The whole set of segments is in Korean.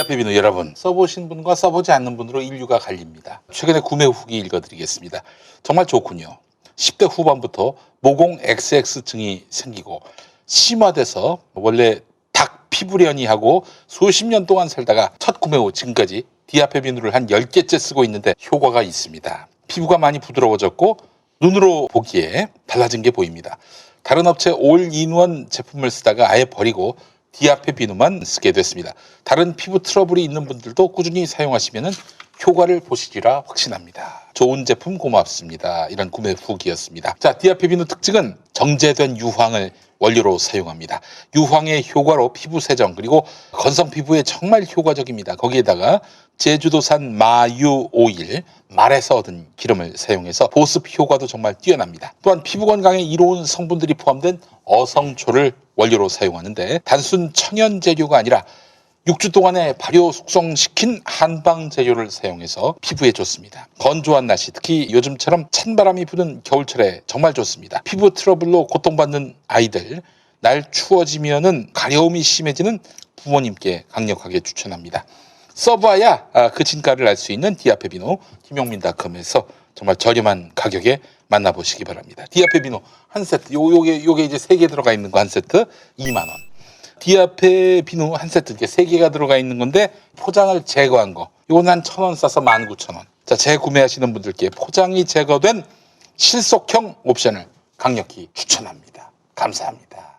디아페 비누 여러분, 써보신 분과 써보지 않는 분으로 인류가 갈립니다. 최근에 구매 후기 읽어드리겠습니다. 정말 좋군요. 10대 후반부터 모공 XX증이 생기고 심화돼서 원래 닭 피부련이 하고 수십 년 동안 살다가 첫 구매 후 지금까지 디아페 비누를 한 10개째 쓰고 있는데 효과가 있습니다. 피부가 많이 부드러워졌고 눈으로 보기에 달라진 게 보입니다. 다른 업체 올인원 제품을 쓰다가 아예 버리고 디아페 비누만 쓰게 됐습니다. 다른 피부 트러블이 있는 분들도 꾸준히 사용하시면 효과를 보시리라 확신합니다. 좋은 제품 고맙습니다. 이런 구매 후기였습니다. 자, 디아페 비누 특징은 정제된 유황을 원료로 사용합니다. 유황의 효과로 피부 세정 그리고 건성 피부에 정말 효과적입니다. 거기에다가 제주도산 마유 오일, 말에서 얻은 기름을 사용해서 보습 효과도 정말 뛰어납니다. 또한 피부 건강에 이로운 성분들이 포함된 어성초를 원료로 사용하는데 단순 천연 재료가 아니라 6주 동안에 발효 숙성시킨 한방 재료를 사용해서 피부에 좋습니다. 건조한 날씨, 특히 요즘처럼 찬바람이 부는 겨울철에 정말 좋습니다. 피부 트러블로 고통받는 아이들, 날 추워지면은 가려움이 심해지는 부모님께 강력하게 추천합니다. 써봐야 그 진가를 알 수 있는 디아페 비누 김용민닷컴에서 정말 저렴한 가격에 만나보시기 바랍니다. 디아페 비누 한 세트, 요게 이제 3개 들어가 있는 거 한 세트 2만 원. 디아페 비누 한 세트 이렇게 3개가 들어가 있는 건데 포장을 제거한 거. 이건 한 1,000원 싸서 19,000원. 자, 재구매하시는 분들께 포장이 제거된 실속형 옵션을 강력히 추천합니다. 감사합니다.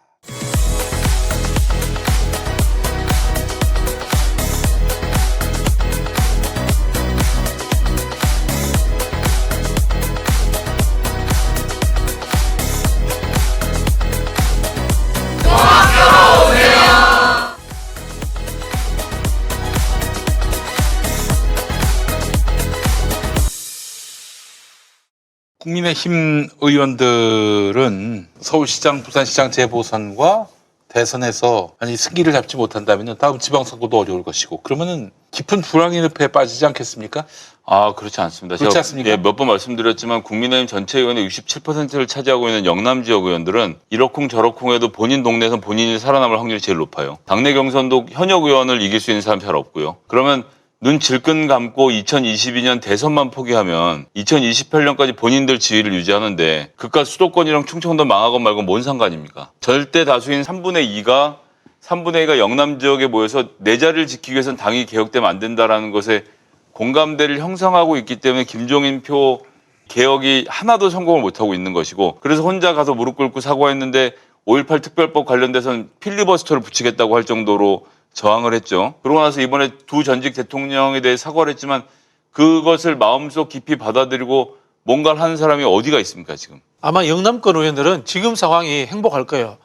국민의힘 의원들은 서울시장, 부산시장 재보선과 대선에서 아니 승기를 잡지 못한다면 다음 지방선거도 어려울 것이고 그러면은 깊은 불황의 늪에 빠지지 않겠습니까? 아, 그렇지 않습니다. 그렇지 않습니까? 예, 몇 번 말씀드렸지만 국민의힘 전체 의원의 67%를 차지하고 있는 영남 지역 의원들은 이러쿵저러쿵해도 본인 동네에서 본인이 살아남을 확률이 제일 높아요. 당내 경선도 현역 의원을 이길 수 있는 사람이 잘 없고요. 그러면 눈 질끈 감고 2022년 대선만 포기하면 2028년까지 본인들 지위를 유지하는데 그깟 수도권이랑 충청도 망하건 말건 뭔 상관입니까? 절대 다수인 3분의 2가 영남 지역에 모여서 내 자리를 지키기 위해서는 당이 개혁되면 안 된다라는 것에 공감대를 형성하고 있기 때문에 김종인 표 개혁이 하나도 성공을 못하고 있는 것이고 그래서 혼자 가서 무릎 꿇고 사과했는데 5.18 특별법 관련돼서는 필리버스터를 붙이겠다고 할 정도로 저항을 했죠. 그러고 나서 이번에 두 전직 대통령에 대해 사과를 했지만 그것을 마음속 깊이 받아들이고 뭔가를 하는 사람이 어디가 있습니까 지금? 아마 영남권 의원들은 지금 상황이 행복할 거예요.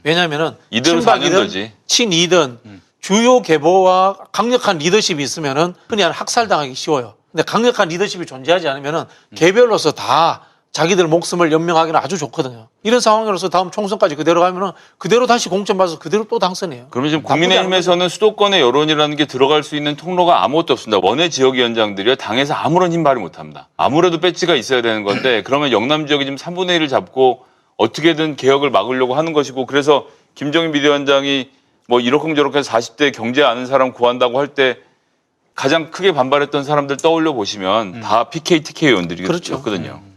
왜냐하면은 이대로 사는 거지. 친이든 주요 계보와 강력한 리더십이 있으면은 그냥 학살당하기 쉬워요. 근데 강력한 리더십이 존재하지 않으면은 개별로서 다 자기들 목숨을 연명하기는 아주 좋거든요. 이런 상황으로서 다음 총선까지 그대로 가면은 그대로 다시 공천받아서 그대로 또 당선해요. 그러면 지금 국민의힘에서는 수도권의 여론이라는 게 들어갈 수 있는 통로가 아무것도 없습니다. 원외 지역위원장들이요. 당에서 아무런 힘 발휘 못합니다. 아무래도 배지가 있어야 되는 건데 그러면 영남 지역이 지금 3분의 1을 잡고 어떻게든 개혁을 막으려고 하는 것이고 그래서 김종인 비대위원장이 뭐 이러쿵저러쿵 해서 40대 경제 아는 사람 구한다고 할 때 가장 크게 반발했던 사람들 떠올려 보시면 다 PK, TK 의원들이었거든요. 그렇죠.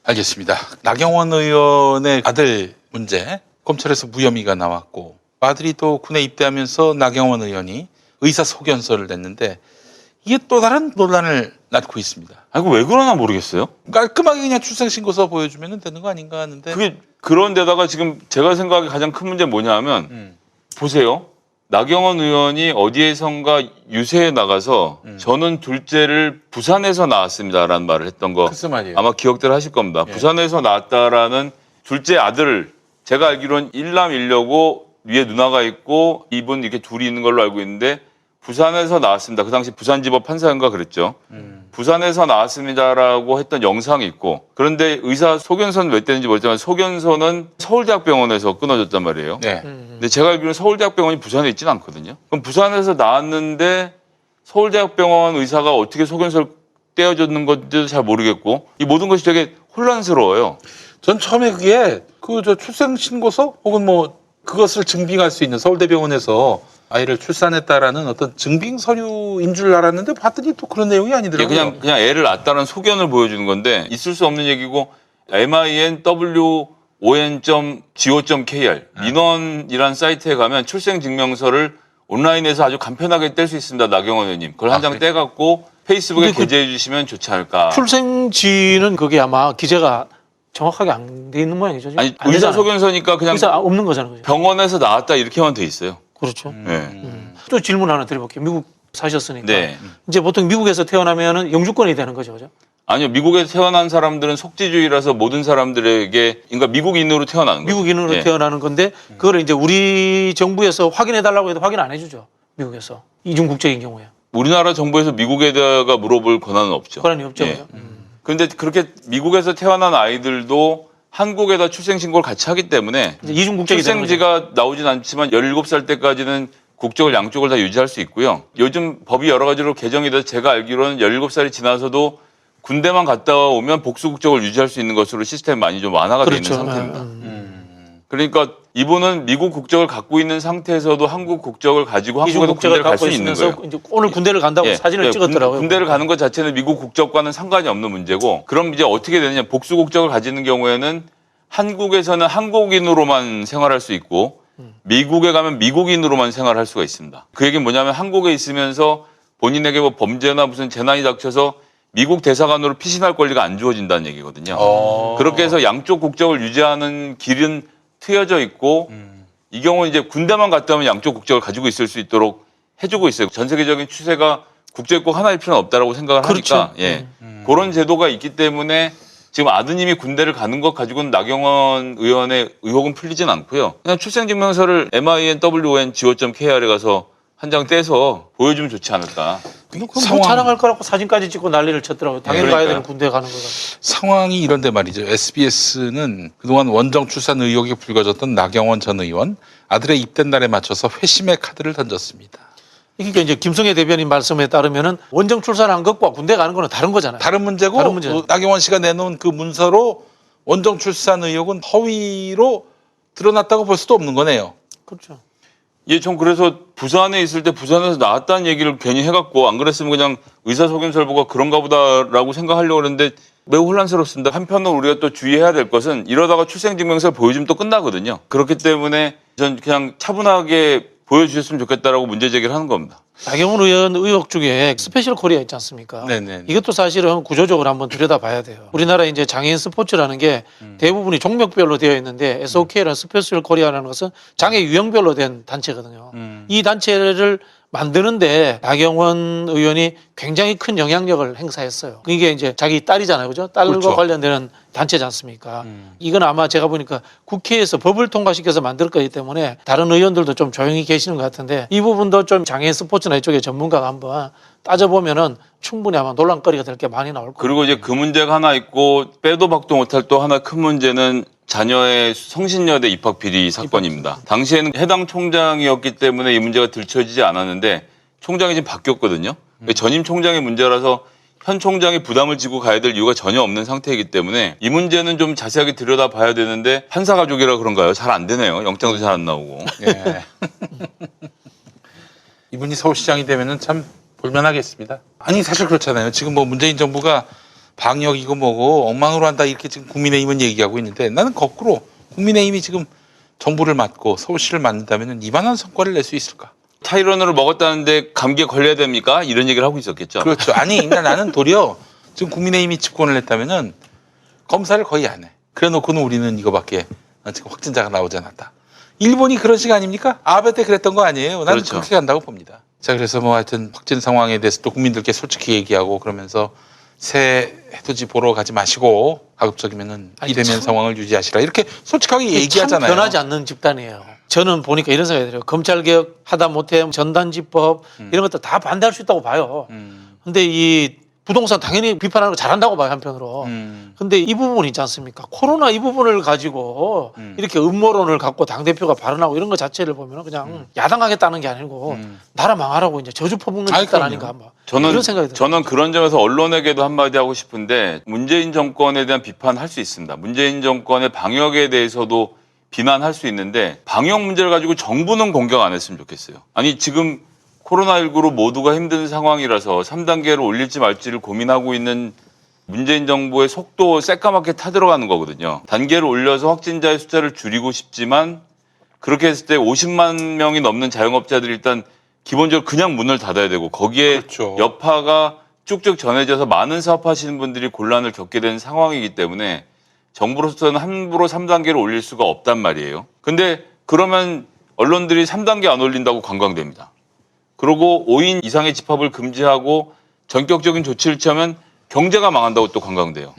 알겠습니다. 나경원 의원의 아들 문제, 검찰에서 무혐의가 나왔고 아들이 또 군에 입대하면서 나경원 의원이 의사소견서를 냈는데 이게 또 다른 논란을 낳고 있습니다. 아이고 왜 그러나 모르겠어요. 깔끔하게 그냥 출생신고서 보여주면 되는 거 아닌가 하는데 그게 그런데다가 지금 제가 생각하기 가장 큰 문제는 뭐냐 하면 보세요. 나경원 의원이 어디에선가 유세에 나가서 저는 둘째를 부산에서 낳았습니다라는 말을 했던 거 글쎄 말이에요. 아마 기억들 하실 겁니다. 예. 부산에서 낳았다라는 둘째 아들을 제가 알기로는 일남일녀고 위에 누나가 있고 이분 이렇게 둘이 있는 걸로 알고 있는데 부산에서 나왔습니다. 그 당시 부산지법 판사인가 그랬죠. 부산에서 나왔습니다라고 했던 영상이 있고 그런데 의사 소견서는 왜 떼는지 모르지만 소견서는 서울대학병원에서 끊어졌단 말이에요. 네. 근데 제가 알기로는 서울대학병원이 부산에 있지는 않거든요. 그럼 부산에서 나왔는데 서울대학병원 의사가 어떻게 소견서를 떼어줬는 건지도 잘 모르겠고 이 모든 것이 되게 혼란스러워요. 전 처음에 그게 저 출생신고서 혹은 뭐 그것을 증빙할 수 있는 서울대병원에서 아이를 출산했다라는 어떤 증빙 서류인 줄 알았는데 봤더니 또 그런 내용이 예, 아니더라고요. 그냥 애를 낳았다는 소견을 보여주는 건데 있을 수 없는 얘기고 minwon.go.kr 민원이란 사이트에 가면 출생증명서를 온라인에서 아주 간편하게 뗄 수 있습니다. 나경원 의원님. 그걸 한 장 떼갖고 페이스북에 근데 그 게재해 주시면 좋지 않을까. 출생지는 그게 아마 기재가 정확하게 안 돼 있는 모양이죠. 지금? 아니 안 되잖아요. 의사소견서니까 그냥 의사 없는 거잖아요. 그죠? 병원에서 나왔다 이렇게만 돼 있어요. 그렇죠. 네. 또 질문 하나 드려볼게요. 미국 사셨으니까. 네. 이제 보통 미국에서 태어나면은 영주권이 되는 거죠. 그죠? 아니요. 미국에서 태어난 사람들은 속지주의라서 모든 사람들에게 그러니까 미국인으로 태어나는 거예요. 미국인으로 예. 태어나는 건데 그거를 이제 우리 정부에서 확인해 달라고 해도 확인 안 해주죠. 미국에서 이중 국적인 경우에 우리나라 정부에서 미국에다가 물어볼 권한은 없죠. 권한이 없죠. 예. 그죠? 그런데 그렇게 미국에서 태어난 아이들도 한국에다 출생신고를 같이 하기 때문에 이제 이중 국적이 되는 거죠. 출생지가 나오진 않지만 17살 때까지는 국적을 양쪽을 다 유지할 수 있고요. 요즘 법이 여러 가지로 개정이 돼서 제가 알기로는 17살이 지나서도 군대만 갔다 오면 복수 국적을 유지할 수 있는 것으로 시스템이 많이 좀 완화가 되어 그렇죠. 있는 상태입니다. 그러니까 이분은 미국 국적을 갖고 있는 상태에서도 한국 국적을 가지고 이중 한국에도 국적을 군대를 갈 갖고 수 있는 있으면서 거예요. 이제 오늘 군대를 간다고 예, 사진을 예, 찍었더라고요. 군대를 가는 것 자체는 미국 국적과는 상관이 없는 문제고 그럼 이제 어떻게 되느냐. 복수 국적을 가지는 경우에는 한국에서는 한국인으로만 생활할 수 있고 미국에 가면 미국인으로만 생활할 수가 있습니다. 그 얘기는 뭐냐면 한국에 있으면서 본인에게 뭐 범죄나 무슨 재난이 닥쳐서 미국 대사관으로 피신할 권리가 안 주어진다는 얘기거든요. 그렇게 해서 양쪽 국적을 유지하는 길은 트여져 있고 이 경우는 이제 군대만 갔다 오면 양쪽 국적을 가지고 있을 수 있도록 해주고 있어요. 전 세계적인 추세가 국적이 꼭 하나일 필요는 없다라고 생각을 그렇죠. 하니까 예. 그런 제도가 있기 때문에 지금 아드님이 군대를 가는 것 가지고는 나경원 의원의 의혹은 풀리진 않고요. 그냥 출생증명서를 minwon.go.kr에 가서 한 장 떼서 보여주면 좋지 않을까. 그럼 뭐 자랑할 거라고 사진까지 찍고 난리를 쳤더라고요. 당연히 가야 그러니까요. 되는 군대 가는 거가. 상황이 이런데 말이죠. SBS는 그동안 원정 출산 의혹이 불거졌던 나경원 전 의원 아들의 입된 날에 맞춰서 회심의 카드를 던졌습니다. 그러니까 이제 김성애 대변인 말씀에 따르면은 원정 출산한 것과 군대 가는 거는 다른 거잖아요. 다른 문제고 다른 문제죠. 나경원 씨가 내놓은 그 문서로 원정 출산 의혹은 허위로 드러났다고 볼 수도 없는 거네요. 그렇죠. 예, 전 그래서 부산에 있을 때 부산에서 나왔다는 얘기를 괜히 해갖고 안 그랬으면 그냥 의사소견서를 보고 그런가 보다라고 생각하려고 그랬는데 매우 혼란스럽습니다. 한편으로 우리가 또 주의해야 될 것은 이러다가 출생증명서를 보여주면 또 끝나거든요. 그렇기 때문에 전 그냥 차분하게 보여주셨으면 좋겠다라고 문제 제기를 하는 겁니다. 나경원 의원 의혹 중에 스페셜 코리아 있지 않습니까? 네네. 이것도 사실은 구조적으로 한번 들여다봐야 돼요. 우리나라 이제 장애인 스포츠라는 게 대부분이 종목별로 되어 있는데 SOK라는 스페셜 코리아라는 것은 장애 유형별로 된 단체거든요. 이 단체를 만드는데 나경원 의원이 굉장히 큰 영향력을 행사했어요. 이게 이제 자기 딸이잖아요. 그죠? 딸과 그렇죠. 관련되는 단체지 않습니까? 이건 아마 제가 보니까 국회에서 법을 통과시켜서 만들 거기 때문에 다른 의원들도 좀 조용히 계시는 것 같은데 이 부분도 좀 장애인 스포츠나 이쪽에 전문가가 한번 따져보면은 충분히 아마 논란거리가 될 게 많이 나올 거예요. 그리고 이제 그 문제가 하나 있고 빼도 박도 못할 또 하나 큰 문제는 자녀의 성신여대 입학 비리 사건입니다. 당시에는 해당 총장이었기 때문에 이 문제가 들춰지지 않았는데 총장이 지금 바뀌었거든요. 전임 총장의 문제라서 현 총장이 부담을 지고 가야 될 이유가 전혀 없는 상태이기 때문에 이 문제는 좀 자세하게 들여다봐야 되는데 판사 가족이라 그런가요? 잘 안 되네요. 영장도 잘 안 나오고. 예. 이분이 서울시장이 되면은 참 볼만하겠습니다. 아니 사실 그렇잖아요. 지금 뭐 문재인 정부가 방역이고 뭐고 엉망으로 한다 이렇게 지금 국민의힘은 얘기하고 있는데 나는 거꾸로 국민의힘이 지금 정부를 맡고 서울시를 맡는다면은 이만한 성과를 낼 수 있을까? 타이런을 먹었다는데 감기에 걸려야 됩니까? 이런 얘기를 하고 있었겠죠. 그렇죠. 아니 나는 도리어 지금 국민의힘이 집권을 했다면은 검사를 거의 안 해. 그래놓고는 우리는 이거밖에 지금 확진자가 나오지 않았다. 일본이 그런 식 아닙니까? 아베 때 그랬던 거 아니에요. 나는 그렇죠. 그렇게 간다고 봅니다. 자 그래서 뭐 하여튼 확진 상황에 대해서 또 국민들께 솔직히 얘기하고 그러면서 새 해돋이 보러 가지 마시고 가급적이면은 아니, 비대면 참- 상황을 유지하시라 이렇게 솔직하게 참 얘기하잖아요. 변하지 않는 집단이에요. 저는 보니까 이런 생각이 들어요. 검찰개혁 하다 못해 전단지법 이런 것도 다 반대할 수 있다고 봐요. 근데 이 부동산 당연히 비판하는 거 잘한다고 봐요, 한편으로. 근데 이 부분 있지 않습니까? 코로나 이 부분을 가지고 이렇게 음모론을 갖고 당대표가 발언하고 이런 것 자체를 보면 그냥 야당하겠다는 게 아니고 나라 망하라고 이제 저주 퍼붓는 아이, 집단 그럼요. 아닌가 뭐 이런 생각이 들어요. 저는 그런 점에서 언론에게도 한마디 하고 싶은데 문재인 정권에 대한 비판할 수 있습니다. 문재인 정권의 방역에 대해서도 비난할 수 있는데 방역 문제를 가지고 정부는 공격 안 했으면 좋겠어요. 아니 지금 코로나19로 모두가 힘든 상황이라서 3단계를 올릴지 말지를 고민하고 있는 문재인 정부의 속도 새까맣게 타들어가는 거거든요. 단계를 올려서 확진자의 숫자를 줄이고 싶지만 그렇게 했을 때 50만 명이 넘는 자영업자들이 일단 기본적으로 그냥 문을 닫아야 되고 거기에 그렇죠. 여파가 쭉쭉 전해져서 많은 사업하시는 분들이 곤란을 겪게 되는 상황이기 때문에 정부로서는 함부로 3단계를 올릴 수가 없단 말이에요. 근데 그러면 언론들이 3단계 안 올린다고 관광됩니다. 그리고 5인 이상의 집합을 금지하고 전격적인 조치를 취하면 경제가 망한다고 또 관광돼요.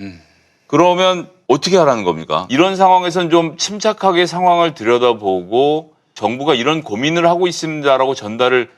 그러면 어떻게 하라는 겁니까? 이런 상황에서는 좀 침착하게 상황을 들여다보고 정부가 이런 고민을 하고 있습니다라고 전달을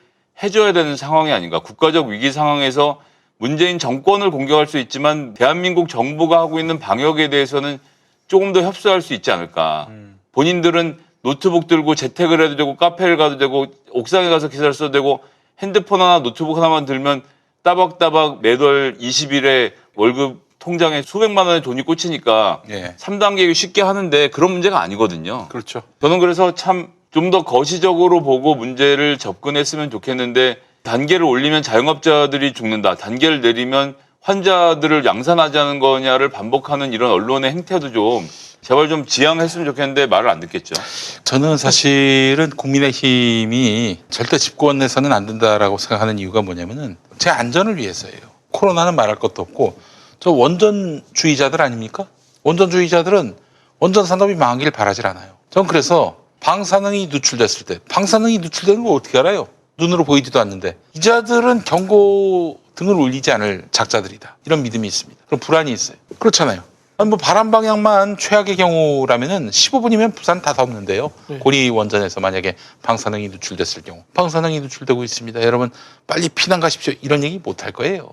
해줘야 되는 상황이 아닌가. 국가적 위기 상황에서 문재인 정권을 공격할 수 있지만 대한민국 정부가 하고 있는 방역에 대해서는 조금 더 협소할 수 있지 않을까. 본인들은 노트북 들고 재택을 해도 되고 카페를 가도 되고 옥상에 가서 기사를 써도 되고 핸드폰 하나 노트북 하나만 들면 따박따박 매달 20일에 월급 통장에 수백만 원의 돈이 꽂히니까 예. 3단계 쉽게 하는데 그런 문제가 아니거든요. 그렇죠. 저는 그래서 참 좀 더 거시적으로 보고 문제를 접근했으면 좋겠는데 단계를 올리면 자영업자들이 죽는다. 단계를 내리면 환자들을 양산하자는 거냐를 반복하는 이런 언론의 행태도 좀 제발 좀 지양했으면 좋겠는데 말을 안 듣겠죠. 저는 사실은 국민의힘이 절대 집권해서는 안 된다라고 생각하는 이유가 뭐냐면은 제 안전을 위해서예요. 코로나는 말할 것도 없고 저 원전주의자들 아닙니까? 원전주의자들은 원전 산업이 망하길 바라질 않아요. 전 그래서 방사능이 누출됐을 때 방사능이 누출되는 걸 어떻게 알아요? 눈으로 보이지도 않는데 이 자들은 경고 등을 울리지 않을 작자들이다. 이런 믿음이 있습니다. 그럼 불안이 있어요. 그렇잖아요. 아니 뭐 바람 방향만 최악의 경우라면은 15분이면 부산 다 덮는데요. 네. 고리 원전에서 만약에 방사능이 누출됐을 경우 방사능이 누출되고 있습니다. 여러분 빨리 피난 가십시오. 이런 얘기 못 할 거예요.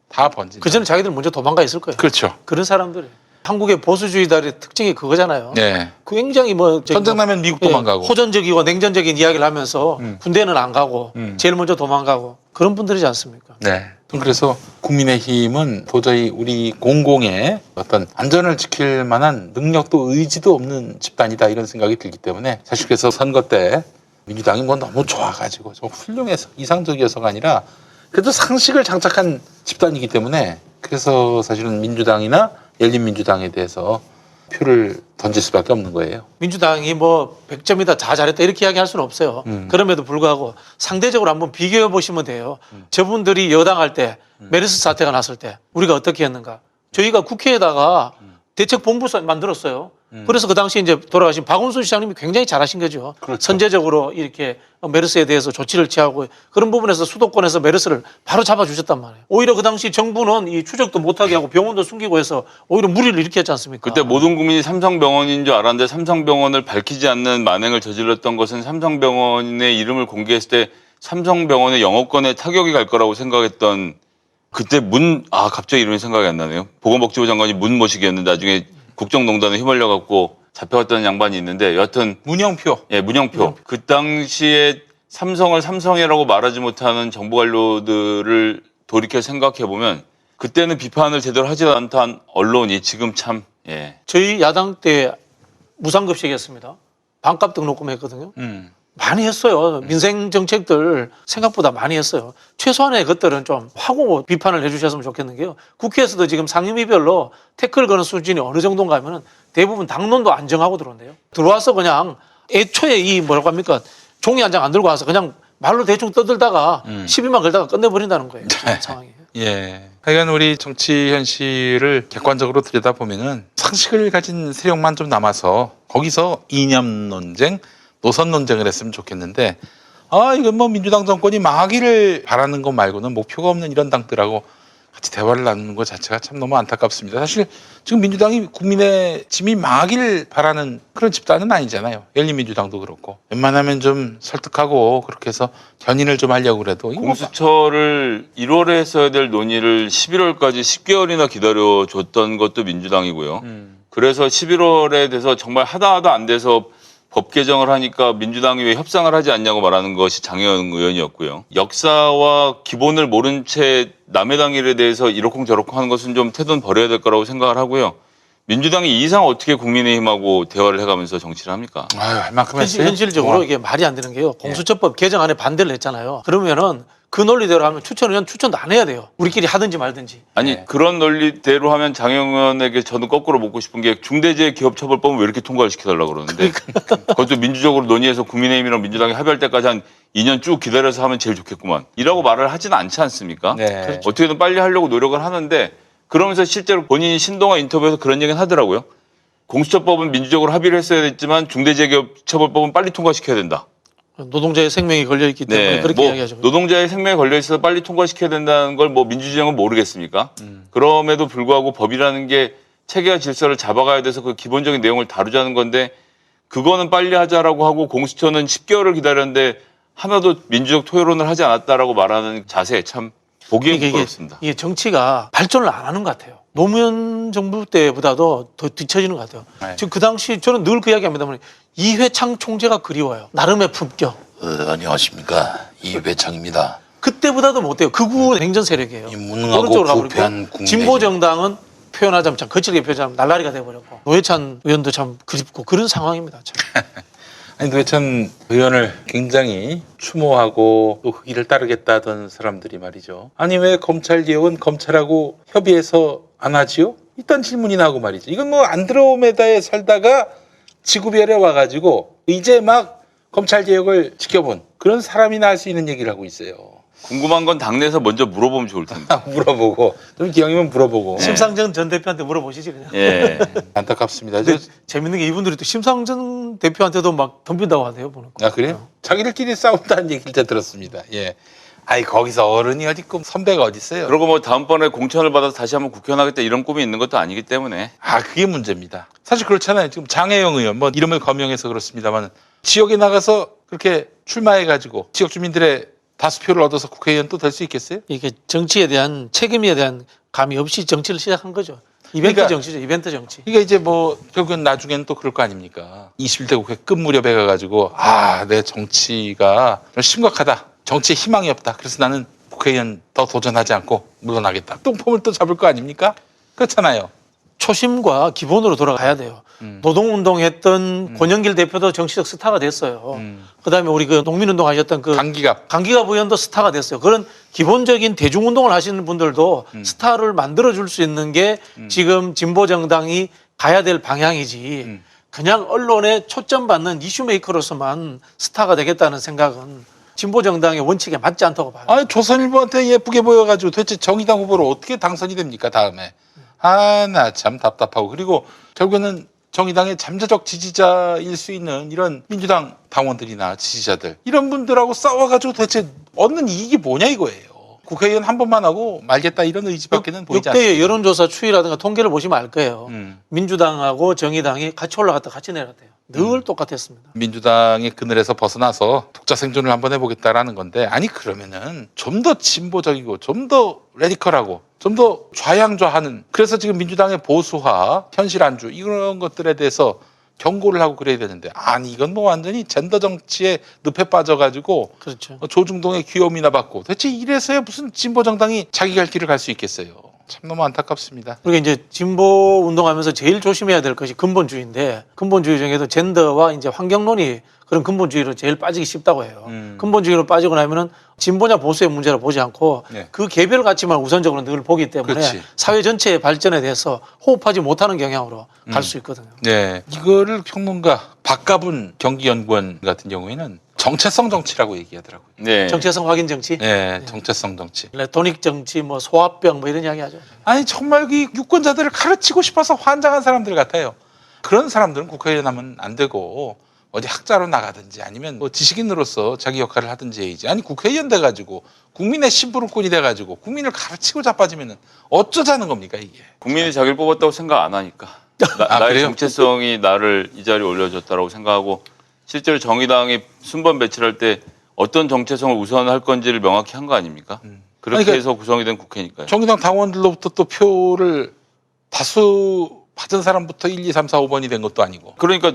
다 번진다. 그 전에 자기들 먼저 도망가 있을 거예요. 그렇죠. 그런 사람들이. 한국의 보수주의자의 특징이 그거잖아요. 네. 굉장히 뭐 전쟁 나면 미국 도망가고. 호전적이고 냉전적인 이야기를 하면서 군대는 안 가고 제일 먼저 도망가고 그런 분들이지 않습니까? 네. 그래서 국민의힘은 도저히 우리 공공의 어떤 안전을 지킬 만한 능력도 의지도 없는 집단이다 이런 생각이 들기 때문에 사실 그래서 선거 때 민주당이 뭐 너무 좋아가지고 좀 훌륭해서 이상적이어서가 아니라 그래도 상식을 장착한 집단이기 때문에 그래서 사실은 민주당이나 열린민주당에 대해서 표를 던질 수밖에 없는 거예요. 민주당이 뭐 100점이다 다 잘했다 이렇게 이야기할 수는 없어요. 그럼에도 불구하고 상대적으로 한번 비교해 보시면 돼요. 저분들이 여당할 때 메르스 사태가 났을 때 우리가 어떻게 했는가. 저희가 국회에다가 대책본부 만들었어요. 그래서 그 당시 이제 돌아가신 박원순 시장님이 굉장히 잘하신 거죠. 그렇죠. 선제적으로 이렇게 메르스에 대해서 조치를 취하고 그런 부분에서 수도권에서 메르스를 바로 잡아주셨단 말이에요. 오히려 그 당시 정부는 이 추적도 못하게 하고 병원도 숨기고 해서 오히려 무리를 일으켰지 않습니까? 그때 모든 국민이 삼성병원인 줄 알았는데 삼성병원을 밝히지 않는 만행을 저질렀던 것은 삼성병원의 이름을 공개했을 때 삼성병원의 영업권에 타격이 갈 거라고 생각했던 그때 갑자기 이름이 생각이 안 나네요. 보건복지부 장관이 문모식이었는데 나중에 국정농단에 휘말려갖고 잡혀갔던 양반이 있는데 여하튼 문영표. 예, 문영표. 그 당시에 삼성을 삼성이라고 말하지 못하는 정부 관료들을 돌이켜 생각해보면 그때는 비판을 제대로 하지 않던 언론이 지금 참 예. 저희 야당 때 무상급식이었습니다. 반값 등록금 했거든요. 많이 했어요. 민생 정책들 생각보다 많이 했어요. 최소한의 것들은 좀 하고 비판을 해주셨으면 좋겠는 게요. 국회에서도 지금 상임위별로 태클 거는 수준이 어느 정도인가 하면은 대부분 당론도 안 정하고 들어온대요. 들어와서 그냥 애초에 이 뭐라고 합니까? 종이 한 장 안 들고 와서 그냥 말로 대충 떠들다가 시비만 걸다가 끝내버린다는 거예요. 지금 상황이에요. 예. 하여간 우리 정치 현실을 객관적으로 들여다보면은 상식을 가진 세력만 좀 남아서 거기서 이념 논쟁, 노선 논쟁을 했으면 좋겠는데 이건 뭐 민주당 정권이 망하기를 바라는 것 말고는 목표가 없는 이런 당들하고 같이 대화를 나누는 것 자체가 참 너무 안타깝습니다. 사실 지금 민주당이 국민의 짐이 망하기를 바라는 그런 집단은 아니잖아요. 열린민주당도 그렇고 웬만하면 좀 설득하고 그렇게 해서 견인을 좀 하려고 그래도 공수처를 1월에 했어야 될 논의를 11월까지 10개월이나 기다려줬던 것도 민주당이고요. 그래서 11월에 돼서 정말 하다 안 돼서 법 개정을 하니까 민주당이 왜 협상을 하지 않냐고 말하는 것이 장혜영 의원이었고요. 역사와 기본을 모른 채 남의 당 일에 대해서 이러쿵저러쿵 하는 것은 좀 태도는 버려야 될 거라고 생각을 하고요. 민주당이 이 이상 어떻게 국민의힘하고 대화를 해가면서 정치를 합니까? 아유, 할 만큼 했어요. 현실적으로 뭐. 이게 말이 안 되는 게요. 공수처법 개정안에 반대를 했잖아요. 그러면은 그 논리대로 하면 추천 의원 추천도 안 해야 돼요. 우리끼리 하든지 말든지. 아니 네. 그런 논리대로 하면 장영현에게 저는 거꾸로 묻고 싶은 게 중대재해기업처벌법은 왜 이렇게 통과를 시켜달라고 그러는데 그것도 민주적으로 논의해서 국민의힘이랑 민주당이 합의할 때까지 한 2년 쭉 기다려서 하면 제일 좋겠구만 이라고 말을 하지는 않지 않습니까? 네. 그렇죠. 어떻게든 빨리 하려고 노력을 하는데 그러면서 실제로 본인이 신동아 인터뷰에서 그런 얘기는 하더라고요. 공수처법은 민주적으로 합의를 했어야 됐지만 중대재해기업처벌법은 빨리 통과시켜야 된다. 노동자의 생명이 걸려 있기 때문에 그렇게 이야기하죠. 노동자의 생명에 걸려 있어서 빨리 통과시켜야 된다는 걸 뭐 민주주의는 모르겠습니까? 그럼에도 불구하고 법이라는 게 체계와 질서를 잡아가야 돼서 그 기본적인 내용을 다루자는 건데 그거는 빨리 하자라고 하고 공수처는 10개월을 기다렸는데 하나도 민주적 토론을 하지 않았다라고 말하는 자세 참 보기에 부끄럽습니다. 이게 정치가 발전을 안 하는 것 같아요. 노무현 정부 때보다도 더 뒤처지는 것 같아요. 네. 지금 그 당시 저는 늘 그 이야기합니다만 이회창 총재가 그리워요. 나름의 품격. 안녕하십니까, 이회창입니다. 그때보다도 못해요. 극우 행정 세력이에요. 이 무능하고 오른쪽으로 가버리고 부패한 국민의 진보 정당은 표현하자면 참 거칠게 표현하자면 날라리가 돼버렸고 노회찬 의원도 참 그립고 그런 상황입니다. 참. 아니 노회찬 의원을 굉장히 추모하고 또 그 길을 따르겠다던 사람들이 말이죠. 아니 왜 검찰 개혁은 검찰하고 협의해서 안 하지요? 이딴 질문이 나오고 말이죠. 이건 뭐 안드로메다에 살다가 지구별에 와가지고 이제 막 검찰 개혁을 지켜본 그런 사람이나 할 수 있는 얘기를 하고 있어요. 궁금한 건 당내에서 먼저 물어보면 좋을 텐데. 물어보고 좀 기왕이면 물어보고. 심상정 전 대표한테 물어보시지 그냥. 예. 안타깝습니다. 근데 재밌는 게 이분들이 또 심상정 대표한테도 막 덤빈다고 하네요. 보니까. 아 그래요? 자기들끼리 싸운다는 얘기를 제가 들었습니다. 예. 아이 거기서 어른이 어디 있고 선배가 어디 있어요? 그리고 뭐 다음번에 공천을 받아서 다시 한번 국회의원 하겠다 이런 꿈이 있는 것도 아니기 때문에 아 그게 문제입니다. 사실 그렇잖아요. 지금 장혜영 의원 뭐 이름을 거명해서 그렇습니다만 지역에 나가서 그렇게 출마해가지고 지역 주민들의 다수표를 얻어서 국회의원 또 될 수 있겠어요? 이게 정치에 대한 책임에 대한 감이 없이 정치를 시작한 거죠. 이벤트 그러니까- 정치죠. 이벤트 정치. 그러니까 이제 뭐 결국엔 나중에는 또 그럴 거 아닙니까? 21대 국회 끝 무렵에 가가지고 내 정치가 좀 심각하다. 정치에 희망이 없다. 그래서 나는 국회의원 더 도전하지 않고 물러나겠다. 똥폼을 또 잡을 거 아닙니까? 그렇잖아요. 초심과 기본으로 돌아가야 돼요. 노동운동했던 권영길 대표도 정치적 스타가 됐어요. 그다음에 우리 그 농민운동 하셨던 그 강기갑. 강기갑 의원도 스타가 됐어요. 그런 기본적인 대중운동을 하시는 분들도 스타를 만들어줄 수 있는 게 지금 진보정당이 가야 될 방향이지 그냥 언론에 초점받는 이슈메이커로서만 스타가 되겠다는 생각은 진보정당의 원칙에 맞지 않다고 봐요. 아니 조선일보한테 예쁘게 보여가지고 도대체 정의당 후보로 어떻게 당선이 됩니까 다음에? 나 참 답답하고 그리고 결국에는 정의당의 잠재적 지지자일 수 있는 이런 민주당 당원들이나 지지자들 이런 분들하고 싸워가지고 도대체 얻는 이익이 뭐냐 이거예요. 국회의원 한 번만 하고 말겠다 이런 의지밖에는 보이지 않습니다. 역대의 여론조사 추이라든가 통계를 보시면 알 거예요. 음. 민주당하고 정의당이 같이 올라갔다 같이 내려갔대요. 늘 똑같았습니다. 민주당의 그늘에서 벗어나서 독자 생존을 한번 해보겠다라는 건데 아니 그러면은 좀 더 진보적이고 좀 더 레디컬하고 좀 더 좌양좌하는 그래서 지금 민주당의 보수화, 현실 안주 이런 것들에 대해서 경고를 하고 그래야 되는데 아니 이건 뭐 완전히 젠더 정치에 늪에 빠져가지고 그렇죠. 조중동의 귀여움이나 받고 대체 이래서야 무슨 진보 정당이 자기 갈 길을 갈 수 있겠어요. 참 너무 안타깝습니다. 그리고 이제 진보 운동하면서 제일 조심해야 될 것이 근본주의인데 근본주의 중에도 젠더와 이제 환경론이 그런 근본주의로 제일 빠지기 쉽다고 해요. 근본주의로 빠지고 나면은 진보냐 보수의 문제를 보지 않고 네. 그 개별 가치만 우선적으로 늘 보기 때문에 그렇지. 사회 전체의 발전에 대해서 호흡하지 못하는 경향으로 갈 수 있거든요. 네, 이거를 평론가 박가분 경기연구원 같은 경우에는 정체성 정치라고 얘기하더라고요. 네. 정체성 확인 정치, 네, 정체성 정치. 레토닉 정치, 뭐 소화병 뭐 이런 이야기 하죠. 아니 정말 그 유권자들을 가르치고 싶어서 환장한 사람들 같아요. 그런 사람들은 국회의원 하면 안 되고 어디 학자로 나가든지 아니면 뭐 지식인으로서 자기 역할을 하든지 해야지. 아니 국회의원 돼가지고 국민의 심부름꾼이 돼가지고 국민을 가르치고 자빠지면은 어쩌자는 겁니까 이게. 국민이 자기를 뽑았다고 생각 안 하니까 나의 그래요? 정체성이 나를 이 자리에 올려줬다라고 생각하고 실제로 정의당이 순번 배치할 때 어떤 정체성을 우선할 건지를 명확히 한 거 아닙니까? 그렇게 그러니까 해서 구성이 된 국회니까요. 정의당 당원들로부터 또 표를 다수 받은 사람부터 1, 2, 3, 4, 5번이 된 것도 아니고. 그러니까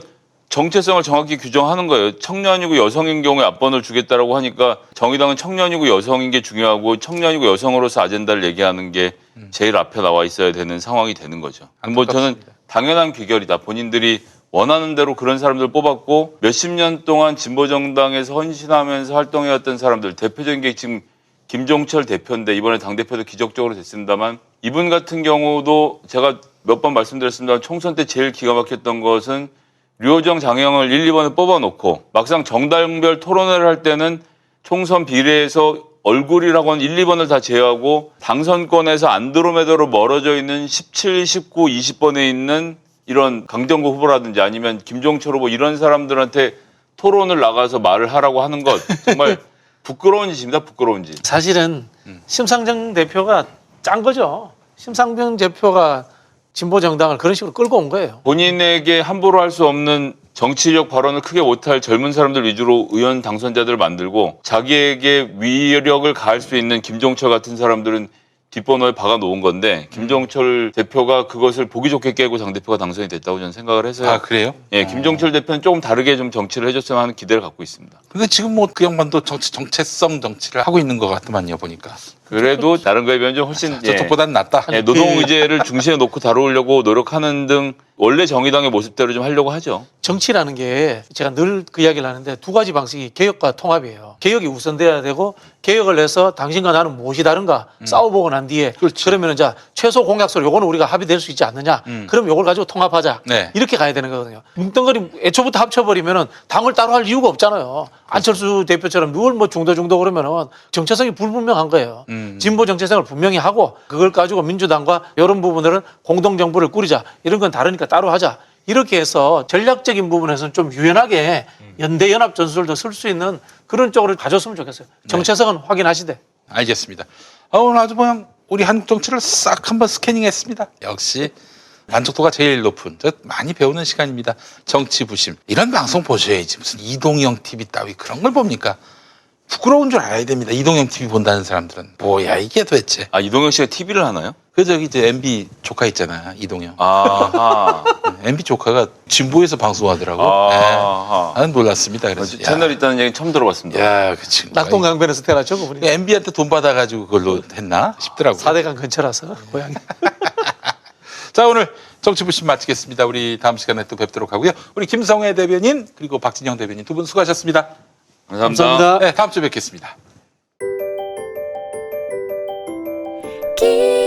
정체성을 정확히 규정하는 거예요. 청년이고 여성인 경우에 앞번을 주겠다라고 하니까 정의당은 청년이고 여성인 게 중요하고 청년이고 여성으로서 아젠다를 얘기하는 게 제일 앞에 나와 있어야 되는 상황이 되는 거죠. 뭐 저는 당연한 귀결이다. 본인들이 원하는 대로 그런 사람들 뽑았고 몇십 년 동안 진보정당에서 헌신하면서 활동해왔던 사람들 대표적인 게 지금 김종철 대표인데 이번에 당대표도 기적적으로 됐습니다만 이분 같은 경우도 제가 몇 번 말씀드렸습니다만 총선 때 제일 기가 막혔던 것은 류호정 장영을 1, 2번을 뽑아놓고 막상 정당별 토론회를 할 때는 총선 비례에서 얼굴이라고는 1, 2번을 다 제외하고 당선권에서 안드로메다로 멀어져 있는 17, 19, 20번에 있는 이런 강정구 후보라든지 아니면 김종철 후보 이런 사람들한테 토론을 나가서 말을 하라고 하는 것 정말 부끄러운 짓입니다. 부끄러운 짓. 사실은 심상정 대표가 짠 거죠. 심상정 대표가 진보 정당을 그런 식으로 끌고 온 거예요. 본인에게 함부로 할 수 없는 정치적 발언을 크게 못할 젊은 사람들 위주로 의원 당선자들을 만들고 자기에게 위력을 가할 수 있는 김종철 같은 사람들은 뒷번호에 박아놓은 건데 김종철 대표가 그것을 보기 좋게 깨고 당대표가 당선이 됐다고 저는 생각을 해서요. 아, 그래요? 예, 김종철 대표는 조금 다르게 좀 정치를 해줬으면 하는 기대를 갖고 있습니다. 근데 지금 뭐 그 양반도 정체성 정치를 하고 있는 것 같더만요, 보니까. 그래도 다른 거에 비하면 좀 훨씬 저쪽보단 낫다. 예, 노동 의제를 중시에 놓고 다루려고 노력하는 등 원래 정의당의 모습대로 좀 하려고 하죠. 정치라는 게 제가 늘 그 이야기를 하는데 두 가지 방식이 개혁과 통합이에요. 개혁이 우선돼야 되고 개혁을 해서 당신과 나는 무엇이 다른가 싸워보고 난 뒤에 그렇지. 그러면은 자 최소 공약서로 요거는 우리가 합의될 수 있지 않느냐. 그럼 요걸 가지고 통합하자. 네. 이렇게 가야 되는 거거든요. 뭉뚱그리 애초부터 합쳐버리면은 당을 따로 할 이유가 없잖아요. 안철수 대표처럼 뭘 뭐 중도 그러면은 정체성이 불분명한 거예요. 진보 정체성을 분명히 하고 그걸 가지고 민주당과 이런 부분들은 공동정부를 꾸리자. 이런 건 다르니까 따로 하자. 이렇게 해서 전략적인 부분에서는 좀 유연하게 연대 연합 전술도 쓸 수 있는 그런 쪽으로 가졌으면 좋겠어요. 정체성은 확인하시되. 알겠습니다. 오늘 아주 그냥 우리 한국 정치를 싹 한번 스캐닝했습니다. 역시 만족도가 제일 높은 저 많이 배우는 시간입니다. 정치 부심 이런 방송 보셔야지 무슨 이동영 TV 따위 그런 걸 봅니까? 부끄러운 줄 알아야 됩니다. 이동영 TV 본다는 사람들은 뭐야 이게 도대체? 아, 이동영 씨가 TV를 하나요? 그 저기 이제 MB 조카 있잖아 이동영. 아하. MB 조카가 진보에서 방송하더라고. 아하. 나는 놀랐습니다. 그래서 채널 있다는 얘기 처음 들어봤습니다. 야, 그 친구. 낙동강변에서 태어났죠, 그분이. MB한테 돈 받아가지고 그걸로 했나 싶더라고. 4대강 근처라서 고향이. 자, 오늘 정치부심 마치겠습니다. 우리 다음 시간에 또 뵙도록 하고요. 우리 김성애 대변인 그리고 박진영 대변인 두 분 수고하셨습니다. 감사합니다. 네, 다음 주에 뵙겠습니다. 기